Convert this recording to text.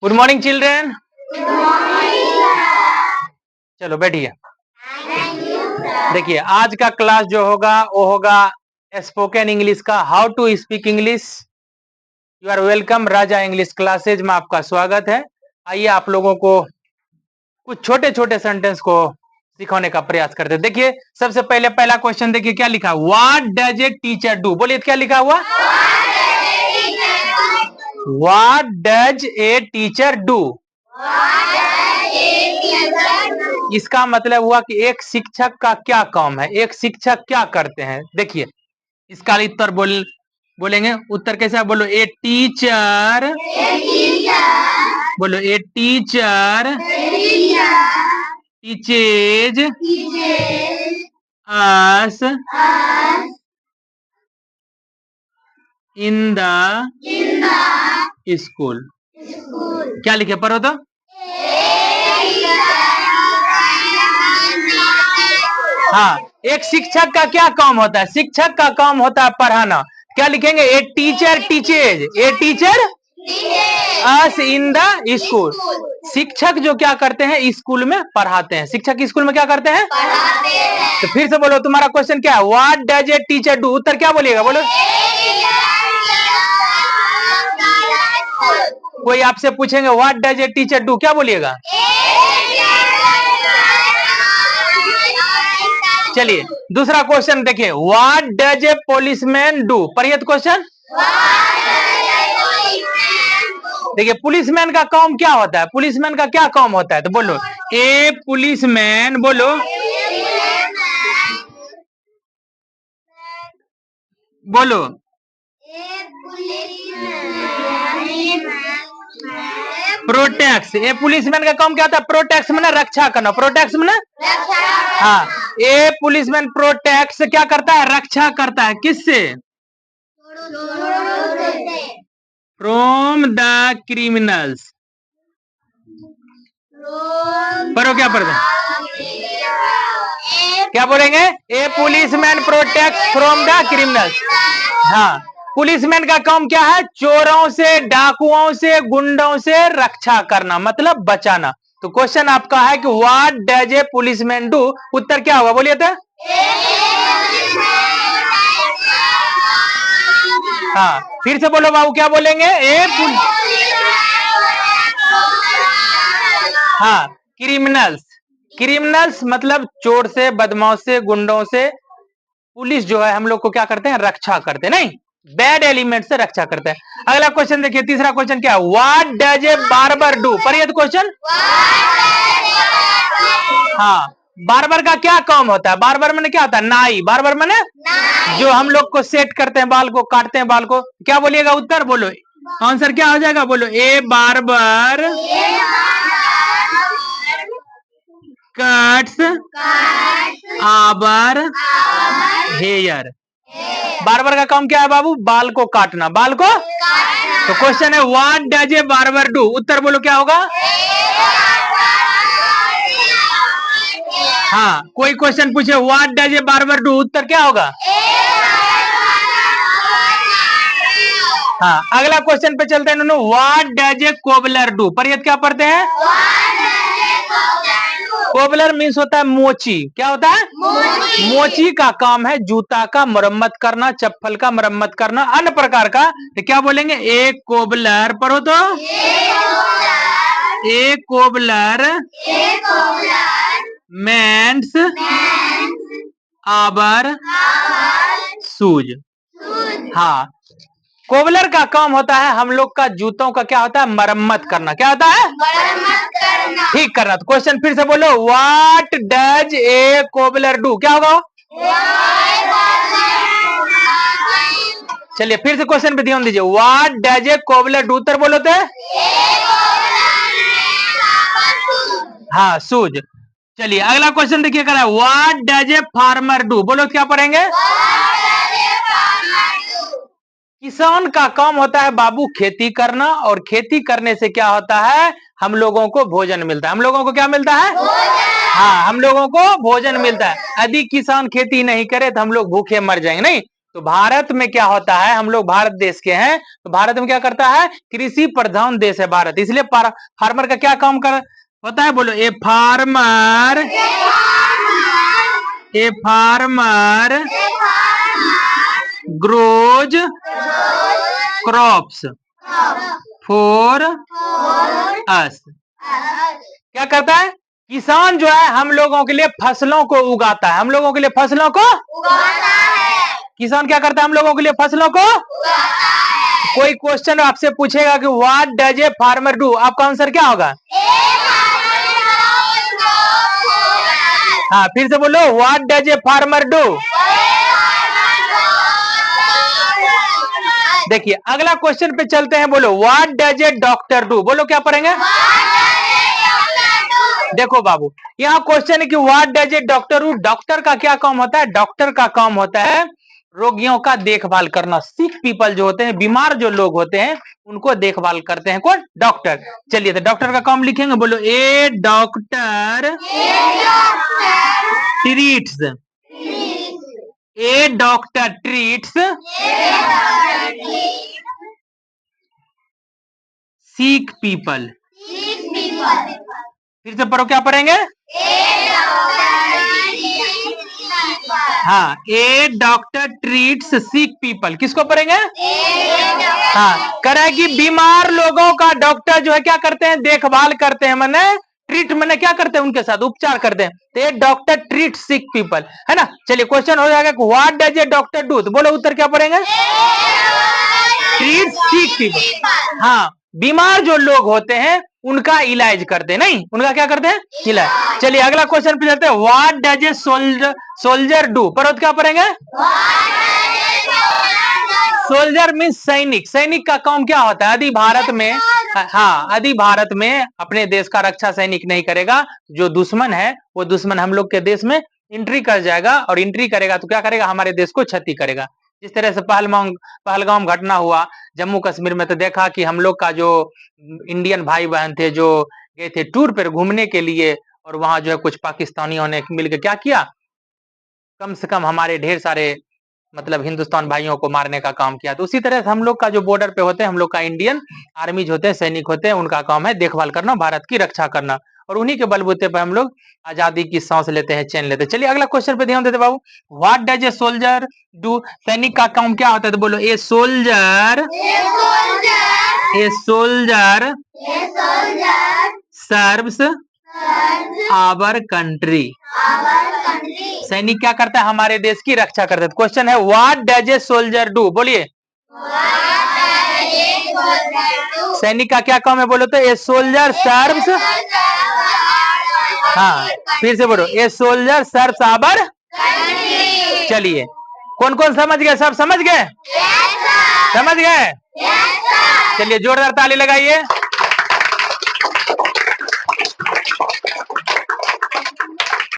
Good morning children. चलो बैठिए। देखिए आज का क्लास जो होगा वो होगा स्पोकन इंग्लिश का, how to speak English. You are welcome Raja English classes में आपका स्वागत है। आइए आप लोगों को कुछ छोटे छोटे सेंटेंस को सिखाने का प्रयास करते हैं। देखिए सबसे पहले पहला क्वेश्चन देखिए क्या लिखा, what does a teacher do. बोलिए क्या लिखा हुआ, what does a teacher do. इसका मतलब हुआ कि एक शिक्षक का क्या काम है, एक शिक्षक क्या करते हैं। देखिए इसका उत्तर बोलेंगे, उत्तर कैसा, बोलो ए टीचर, बोलो a teacher teaches us in the school. क्या लिखे पढ़ो तो, हाँ एक शिक्षक का क्या काम होता है, शिक्षक का काम होता है पढ़ाना। क्या लिखेंगे, a teacher teaches, a teacher us in the school. शिक्षक जो क्या करते हैं स्कूल में पढ़ाते हैं। शिक्षक स्कूल में क्या करते हैं, पढ़ाते हैं। तो फिर से बोलो तुम्हारा क्वेश्चन क्या है, what does a teacher do. उत्तर क्या बोलिएगा, बोलो। कोई आपसे पूछेंगे what does a teacher do, क्या बोलिएगा। चलिए दूसरा क्वेश्चन देखिए, what does a policeman do. पढ़िए क्वेश्चन। देखिए पुलिसमैन का काम क्या होता है, पुलिसमैन का क्या काम होता है, तो बोलो ए पुलिसमैन, बोलो बोलो प्रोटेक्स। ए पुलिसमैन का काम क्या होता है, प्रोटेक्स में रक्षा करना, प्रोटेक्स में हाँ ए पुलिसमैन प्रोटेक्स क्या करता है, रक्षा करता है, किससे, फ्रॉम द क्रिमिनल्स। पढ़ो क्या पढ़ते, क्या बोलेंगे, ए policeman protect from the criminals. हाँ पुलिसमैन का काम क्या है, चोरों से, डाकुओं से, गुंडों से रक्षा करना, मतलब बचाना। तो क्वेश्चन आपका है कि what does a policeman do. उत्तर क्या होगा, बोलिए तो। हाँ फिर से बोलो बाबू, क्या बोलेंगे, हाँ क्रिमिनल्स। क्रिमिनल्स मतलब चोर से, बदमाश से, गुंडों से पुलिस जो है हम लोग को क्या करते हैं, रक्षा करते हैं, नहीं बैड एलिमेंट से रक्षा करते हैं। अगला क्वेश्चन देखिए, तीसरा क्वेश्चन क्या है, what does a barber do. पढ़िए क्वेश्चन। हाँ बार्बर का क्या काम होता है, बार्बर मैंने क्या होता है, नाई। बार्बर मैंने जो हम लोग को सेट करते हैं, बाल को काटते हैं, बाल को। क्या बोलिएगा उत्तर, बोलो आंसर क्या हो जाएगा, बोलो a barber cuts our hair. Barber का काम क्या है बाबू, बाल को काटना, बाल को। तो क्वेश्चन है what does a barber do. उत्तर बोलो क्या होगा। हाँ कोई क्वेश्चन पूछे what does a barber do, उत्तर क्या होगा। हाँ अगला क्वेश्चन पे चलते हैं, what does a cobbler do. पर क्या पढ़ते हैं, कोबलर मीन्स होता है मोची। क्या होता है, मोची का काम है जूता का मरम्मत करना, चप्पल का मरम्मत करना, अन्य प्रकार का। तो क्या बोलेंगे, एक कोबलर। पढ़ो तो, एक कोबलर मेंस आवर शूज। हाँ कोबलर का काम होता है हम लोग का जूतों का क्या होता है, मरम्मत करना। क्या होता है, मरम्मत करना, ठीक करना। तो क्वेश्चन फिर से बोलो, what does a cobbler do. क्या होगा, चलिए फिर से क्वेश्चन पे ध्यान दीजिए, what does a cobbler do. उत्तर बोलो तो, हाँ शूज। चलिए अगला क्वेश्चन देखिए, करा what does a farmer do. बोलो क्या पढ़ेंगे, किसान का काम होता है बाबू खेती करना, और खेती करने से क्या होता है, हम लोगों को भोजन मिलता है। हम लोगों को क्या मिलता है, हाँ हम लोगों को भोजन मिलता है। यदि किसान खेती नहीं करे तो हम लोग भूखे मर जाएंगे, नहीं। तो भारत में क्या होता है, हम लोग भारत देश के हैं, तो भारत में क्या करता है, कृषि प्रधान देश है भारत, इसलिए फार्मर का क्या काम कर होता है, बोलो a farmer grows crops for us. क्या करता है, किसान जो है हम लोगों के लिए फसलों को उगाता है, हम लोगों के लिए फसलों को उगाता है। किसान क्या करता है, हम लोगों के लिए फसलों को उगाता है। कोई क्वेश्चन आपसे पूछेगा कि what does a farmer do, आपका आंसर क्या होगा, हाँ फिर से बोलो, what does a farmer do. देखिए अगला क्वेश्चन पे चलते हैं, बोलो what does A doctor do, बोलो क्या पढ़ेंगे। देखो बाबू, यहाँ क्वेश्चन है कि what does A doctor do, doctor का क्या काम होता है, डॉक्टर का काम होता है रोगियों का देखभाल करना, सिक पीपल जो होते हैं, बीमार जो लोग होते हैं उनको देखभाल करते हैं कौन, डॉक्टर। चलिए तो डॉक्टर का काम लिखेंगे, बोलो ए डॉक्टर ट्रीट्स, ए डॉक्टर ट्रीट्स सिक पीपल। फिर से पढ़ो, क्या पढ़ेंगे, हाँ ए डॉक्टर ट्रीट्स सिक पीपल, किसको पढ़ेंगे, हाँ करे कि बीमार लोगों का डॉक्टर जो है क्या करते हैं, देखभाल करते हैं, मैंने ट्रीट मैंने क्या करते हैं, उनके साथ उपचार करते हैं, तो ये डॉक्टर ट्रीट सिक पीपल है ना। चलिए क्वेश्चन हो जाएगा, what does A doctor do, तो बोलो उत्तर क्या पढ़ेंगे, ट्रीट सिक पीपल, हाँ बीमार जो लोग होते हैं उनका इलाज करते हैं, नहीं उनका क्या करते हैं, इलाज। चलिए अगला क्वेश्चन पे चलते हैं, what does a soldier do, पर क्या पढ़ेंगे, सोल्जर मीन्स सैनिक, सैनिक का काम क्या होता है, यदि भारत में, हाँ यदि भारत में अपने देश का रक्षा सैनिक नहीं करेगा, जो दुश्मन है वो दुश्मन हम लोग के देश में एंट्री कर जाएगा, और एंट्री करेगा तो क्या करेगा, हमारे देश को क्षति करेगा। जिस तरह से पहलगाम घटना हुआ जम्मू कश्मीर में, तो देखा कि हम लोग का जो इंडियन भाई बहन थे जो गए थे टूर पर घूमने के लिए, और वहां जो है कुछ पाकिस्तानियों ने मिलकर क्या किया, कम से कम हमारे ढेर सारे मतलब हिंदुस्तान भाइयों को मारने का काम किया। तो उसी तरह से हम लोग का जो बॉर्डर पे होते हैं, हम लोग का इंडियन आर्मीज होते हैं, सैनिक होते हैं, उनका काम है देखभाल करना, भारत की रक्षा करना, और उन्हीं के बलबूते पर हम लोग आजादी की सांस लेते हैं, चैन लेते हैं। चलिए अगला क्वेश्चन पे ध्यान देते बाबू, what does a soldier do, सैनिक का काम क्या होता है, तो बोलो a soldier serves our country, सैनिक क्या करता है, हमारे देश की रक्षा करता है। क्वेश्चन है what does a soldier do, बोलिए सैनिक का क्या काम है, बोलो तो ए सोल्जर सर्व्स, हाँ फिर से बोलो ए सोल्जर सर्व्स आवर। चलिए कौन कौन समझ गए, सब समझ गए, समझ गए, चलिए जोरदार ताली लगाइए।